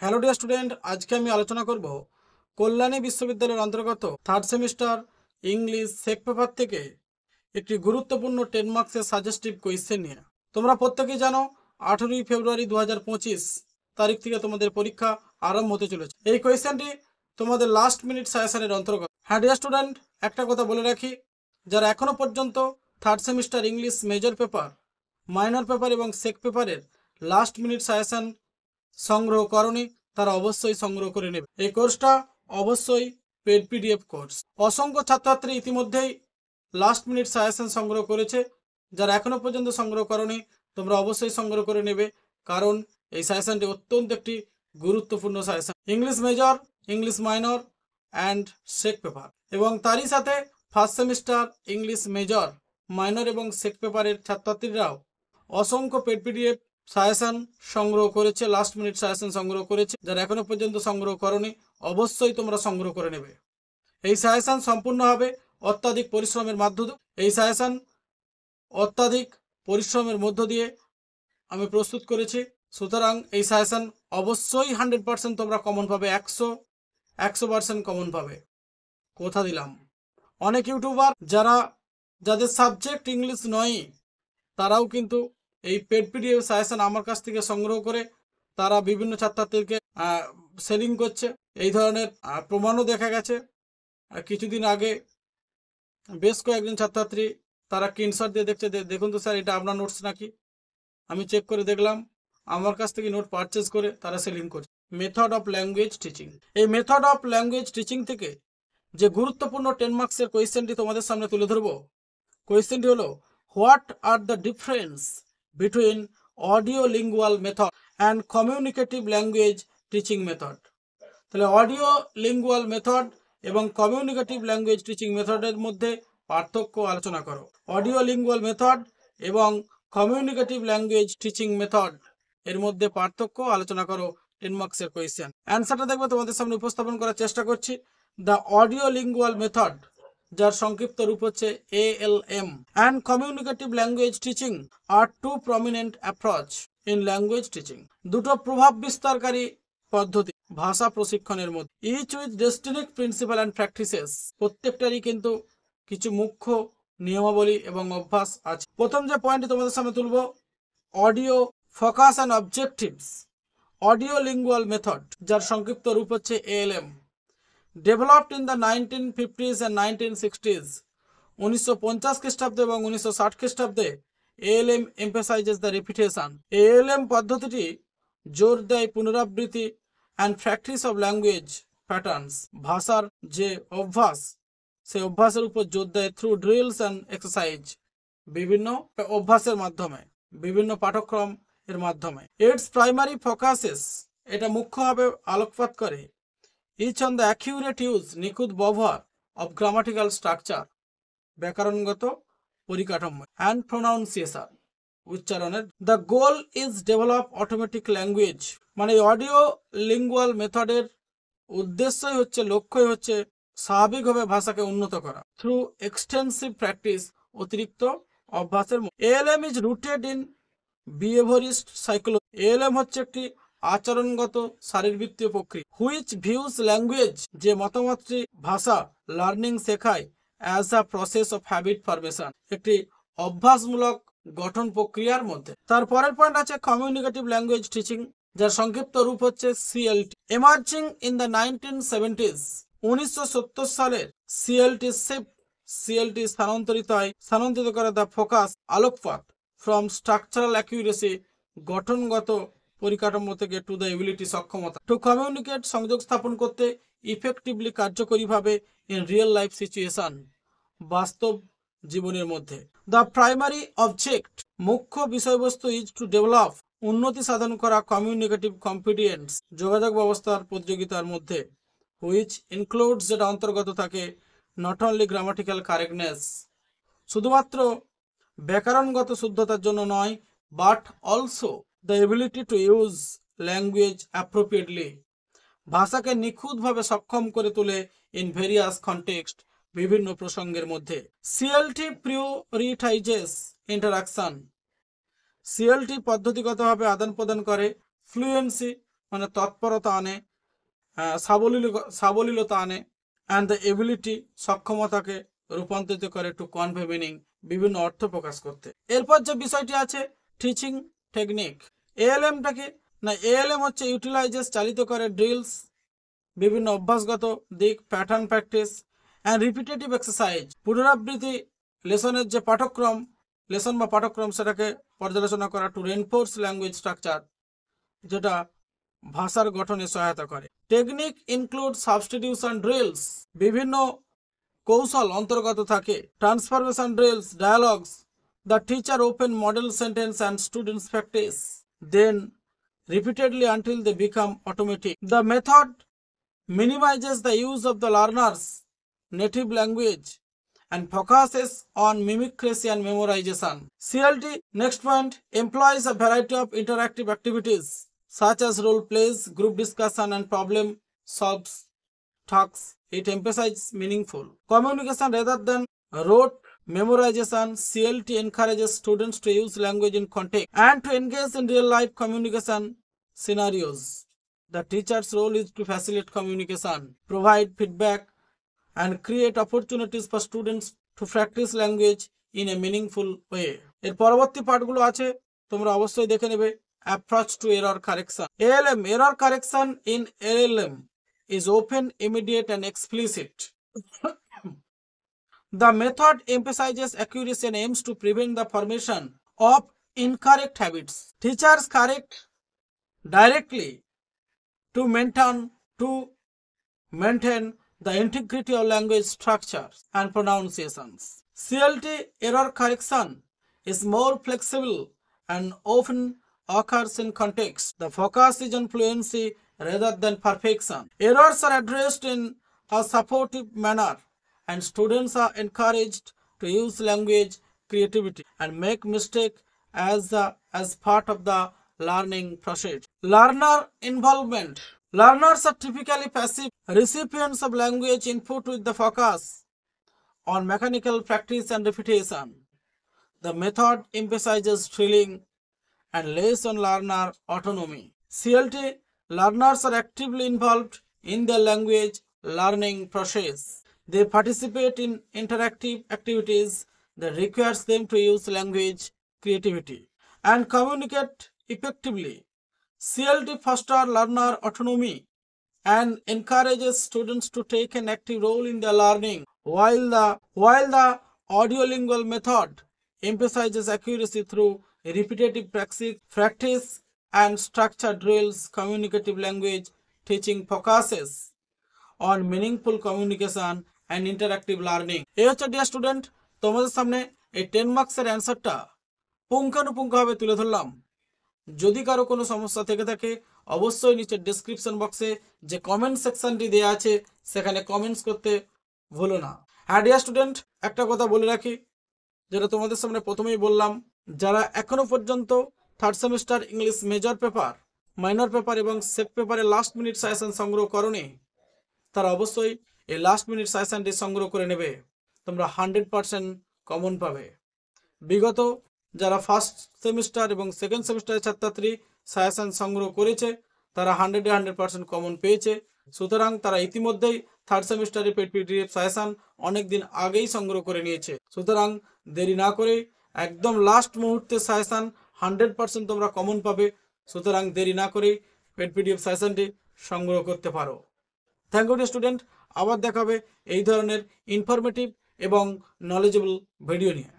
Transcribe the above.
Hello dear student, আজকে আমি আলোচনা করব কল্যাণী বিশ্ববিদ্যালয়ের অন্তর্গত থার্ড সেমিস্টার ইংলিশ সেক পেপার থেকে একটি গুরুত্বপূর্ণ 10 মার্কসের সাজেস্টিভ কোয়েশ্চেন নিয়ে। তোমরা প্রত্যেকেই জানো 18ই ফেব্রুয়ারি 2025 তারিখ থেকে তোমাদের পরীক্ষা আরম্ভ হতে চলেছে। এই কোয়েশ্চেনটি তোমাদের লাস্ট মিনিট সাজেশনের অন্তর্গত। হ্যাঁ ডিয়ার স্টুডেন্ট, একটা কথা বলে রাখি, যারা এখনো পর্যন্ত third semester English major paper, minor paper এবং সেক পেপারের লাস্ট মিনিট সাজেশন সংগ্রহ করনি তারা অবশ্যই সংগ্রহ করে নেবে। এই কোর্সটা অবশ্যই পেড পিডিএফ কোর্স। অসংখ্য ছাত্রছাত্রী ইতিমধ্যেই লাস্ট মিনিট সাজেশন সংগ্রহ করেছে। যারা এখনো পর্যন্ত সংগ্রহ করনি তোমরা অবশ্যই সংগ্রহ করে নেবে, কারণ এই সাজেশনটি অত্যন্ত একটি গুরুত্বপূর্ণ suggestion. English major, English minor and SEC paper এবং তারই সাথে first semester English major, minor এবং সেক পেপারের ছাত্রছাত্রীরাও অসংখ্য পেড পিডিএফ সাজেশন সংগ্রহ করেছে, লাস্ট মিনিট সাজেশন সংগ্রহ করেছে। যারা এখনো পর্যন্ত সংগ্রহ করনি অবশ্যই তোমরা সংগ্রহ করে নেবে। এই সাজেশন সম্পূর্ণ হবে অত্যাধিক পরিশ্রমের মাধ্যমে। এই সাজেশন অত্যাধিক পরিশ্রমের মধ্য দিয়ে আমি প্রস্তুত করেছি, সুতরাং এই সাজেশন অবশ্যই 100% তোমরা কমন পাবে। 100% কমন পাবে, কথা দিলাম। অনেক ইউটিউবার যাদের সাবজেক্ট ইংলিশ নয় তারাও কিন্তু এই পেড পিডিএফ সাজেশন আমার কাছ থেকে সংগ্রহ করে তারা বিভিন্ন ছাত্রছাত্রীকে সেলিং করছে। এই ধরনের প্রমাণও দেখা গেছে। কিছুদিন আগে বেশ কয়েকজন ছাত্রছাত্রী তারা স্ক্রিনশট দিয়ে দেখছে, দেখুন তো স্যার এটা আপনার নোটস নাকি। আমি চেক করে দেখলাম আমার কাছ থেকে নোট পারচেজ করে তারা সেলিং করছে। মেথড অফ ল্যাঙ্গুয়েজ টিচিং, এই মেথড অফ ল্যাঙ্গুয়েজ টিচিং থেকে যে গুরুত্বপূর্ণ 10 মার্কসের কোয়েশ্চেনটি তোমাদের সামনে তুলে ধরবো। কোয়েশ্চেনটি হলো, what are the difference between audio lingual method and communicative language teaching method. তাহলে অডিও লিঙ্গুয়াল মেথড এবং কমিউনিকেটিভ ল্যাঙ্গুয়েজ টিচিং মেথডের মধ্যে পার্থক্য আলোচনা করো। অডিও লিঙ্গুয়াল মেথড এবং কমিউনিকেটিভ ল্যাঙ্গুয়েজ টিচিং মেথড এর মধ্যে পার্থক্য আলোচনা করো। 10 মার্কসের কোয়েশ্চেন। অ্যান্সারটা দেখবে তোমাদের সামনে উপস্থাপন করার চেষ্টা করছি। দ্য অডিও লিঙ্গুয়াল মেথড, যার সংক্ষিপ্ত রূপ হচ্ছে ALM, and communicative language teaching are two prominent approach in language teaching. দুটো প্রভাব বিস্তারকারী পদ্ধতি ভাষা প্রশিক্ষণের মধ্যে, each with distinct principal and practices. প্রত্যেকটারই কিন্তু কিছু মুখ্য নিয়মাবলী এবং অভ্যাস আছে। প্রথম যে পয়েন্টটি তোমাদের সামনে তুলব, audio focus and objectives. Audio lingual method, যার সংক্ষিপ্ত রূপ হচ্ছে ALM, developed in the 1950s and 1960s। 1950 খ্রিস্টাব্দে এবং 1960 খ্রিস্টাব্দে ALM emphasizes the repetition। ALM পদ্ধতিটি জোর দেয় পুনরাবৃত্তি and practice of language patterns. ভাষার যে অভ্যাস সেই অভ্যাসের উপর জোর দেয় থ্রু ড্রিলস অ্যান্ড এক্সারসাইজ, বিভিন্ন অভ্যাসের মাধ্যমে, বিভিন্ন পাঠ্যক্রম এর মাধ্যমে। ইটস প্রাইমারি ফোকাসেস, এটা মুখ্যভাবে আলোকপাত করে each on the accurate use, নিখুঁত ব্যবহার অফ গ্রামাটিক্যাল স্ট্রাকচার, ব্যাকরণগত পরিকাঠামো, অ্যান্ড প্রোনাউন্সিয়েশন, উচ্চারণের। The goal is develop automatic language, মানে অডিও লিঙ্গুয়াল মেথডের উদ্দেশ্যই হচ্ছে, লক্ষ্যই হচ্ছে স্বাভাবিকভাবে ভাষাকে উন্নত করা থ্রু এক্সটেন্সিভ প্র্যাকটিস, অতিরিক্ত অভ্যাসের। ALM is rooted in behaviourist psychology. ALM হচ্ছে একটি আচরণগত শারীরবৃত্তীয় প্রক্রিয়া। হুইচ ভিউজ ল্যাঙ্গুয়েজ, যে মতামতটি ভাষা লার্নিং শেখায় as a process of habit formation, একটি অভ্যাসমূলক গঠন প্রক্রিয়ার মধ্যে। তার পরের পয়েন্ট আছে কমিউনিকেটিভ ল্যাঙ্গুয়েজ টিচিং, যার সংক্ষিপ্ত রূপ হচ্ছে CLT। Emerging in the 1970s, 1970 সালের CLT স্থানান্তরিত করে দ্য ফোকাস, আলোকপাত, ফ্রম স্ট্রাকচারাল অ্যাকিউরেসি, গঠনগত পরিকাঠামো থেকে, টু দ্য এবিলিটি, সক্ষমতা, টু কমিউনিকেট, সংযোগ স্থাপন করতে, ইফেক্টিভলি, কার্যকরীভাবে, ইন রিয়েল লাইফ সিচুয়েশন, বাস্তব জীবনের মধ্যে। দ্য প্রাইমারি অবজেক্ট, মুখ্য বিষয়বস্তু, ইজ টু ডেভেলপ, উন্নতি সাধন করা, কমিউনিকেটিভ কম্পিটেন্স, যোগাযোগ ব্যবস্থার প্রতিযোগিতার মধ্যে। হুইচ ইনক্লুডস, যেটা অন্তর্গত থাকে, নট অনলি গ্রামাটিক্যাল কারেক্টনেস, শুধুমাত্র ব্যাকরণগত শুদ্ধতার জন্য নয়, but also the ability to use language appropriately, ভাষাকে নিখুঁতভাবে সক্ষম করে তোলে, ইন ভেরিয়াস কনটেক্সট, বিভিন্ন প্রসঙ্গের মধ্যে। CLT প্রিওরিটাইজেস ইন্টারাকশন, CLT পদ্ধতিগতভাবে আদান প্রদান করে ফ্লুয়েন্সি, মানে তৎপরতা আনে, সাবলীলতা আনে, অ্যান্ড দ্য এবিলিটি সক্ষমতাকে রূপান্তরিত করে টু কনভে মিনিং বিভিন্ন অর্থ প্রকাশ করতে। এরপর যে বিষয়টি আছে টিচিং টেকনিক। এএলএমটা কি না, এএলএম হচ্ছে ইউটিলাইজেস চালিত করে ড্রিলস, বিভিন্ন অভ্যাসগত দিক, pattern practice and repetitive exercise, পুনরাবৃত্তি, লেসনের যে পাঠক্রম, লেসন বা পাঠক্রম সেটাকে পর্যালোচনা করা টু রেনফোর্স ল্যাঙ্গুয়েজ স্ট্রাকচার, যেটা ভাষার গঠনে সহায়তা করে। টেকনিক ইনক্লুড সাবস্টিটিউশন ড্রিলস, বিভিন্ন কৌশল অন্তর্গত থাকে। Transformation drills, dialogues, the teacher open model sentence and students practice then repeatedly until they become automatic. The method minimizes the use of the learner's native language and focuses on mimicry and memorization. CLT, next point, employs a variety of interactive activities such as role plays, group discussion, and problem solves tasks. It emphasizes meaningful communication rather than rote memorization. CLT encourages students to use language in context and to engage in real-life communication scenarios. The teacher's role is to facilitate communication, provide feedback, and create opportunities for students to practice language in a meaningful way. এর পরবর্তী পাঠগুলো আছে, তোমরা অবশ্যই দেখে নেবে। Approach to error correction. ALM, error correction in ALM is open, immediate, and explicit. The method emphasizes accuracy and aims to prevent the formation of incorrect habits. Teachers correct directly to maintain the integrity of language structures and pronunciations. CLT error correction is more flexible and often occurs in context. The focus is on fluency rather than perfection. Errors are addressed in a supportive manner, and students are encouraged to use language creativity and make mistakes as part of the learning process. Learner involvement. Learners are typically passive recipients of language input with the focus on mechanical practice and repetition. The method emphasizes drilling and less on learner autonomy. CLT, learners are actively involved in their language learning process. They participate in interactive activities that requires them to use language creativity and communicate effectively. CLT fosters learner autonomy and encourages students to take an active role in their learning, while the audiolingual method emphasizes accuracy through repetitive practice and structured drills. Communicative language teaching focuses on meaningful communication and interactive learning. এই হচ্ছে dear student, তোমাদের সামনে এই 10 মার্কসের অ্যান্সারটা পুঙ্খানুপুঙ্খভাবে তুলে ধরলাম। যদি কারো কোনো সমস্যা থেকে থাকে অবশ্যই নিচে ডেসক্রিপশন বক্সে যে কমেন্ট সেকশনটি দেওয়া আছে সেখানে কমেন্টস করতে ভুলো না। হ্যাঁ ডিয়ার স্টুডেন্ট, একটা কথা বলে রাখি, যেটা তোমাদের সামনে প্রথমেই বললাম, যারা এখনো পর্যন্ত third semester English major paper, minor paper এবং সেক পেপারের লাস্ট মিনিট সাজেশন সংগ্রহ করোনি, তারা অবশ্যই এই লাস্ট মিনিট সাজেশনটি সংগ্রহ করে নেবে। তোমরা 100% কমন পাবে। বিগত যারা ফার্স্ট সেমিস্টার এবং সেকেন্ড সেমিস্টারের ছাত্রছাত্রী সাজেশন সংগ্রহ করেছে তারা 100% কমন পেয়েছে। সুতরাং তারা ইতিমধ্যেই থার্ড সেমিস্টারের পিডিএফ সাজেশন অনেক দিন আগেই সংগ্রহ করে নিয়েছে। সুতরাং দেরি না করে একদম লাস্ট মুহূর্তে সাজেশন 100% তোমরা কমন পাবে। সুতরাং দেরি না করে পিডিএফ সাজেশনটি সংগ্রহ করতে পারো। থ্যাংক ইউ স্টুডেন্ট, আবার দেখাবে এই ধরনের ইনফরমেটিভ এবং নলেজেবল ভিডিও নিয়ে।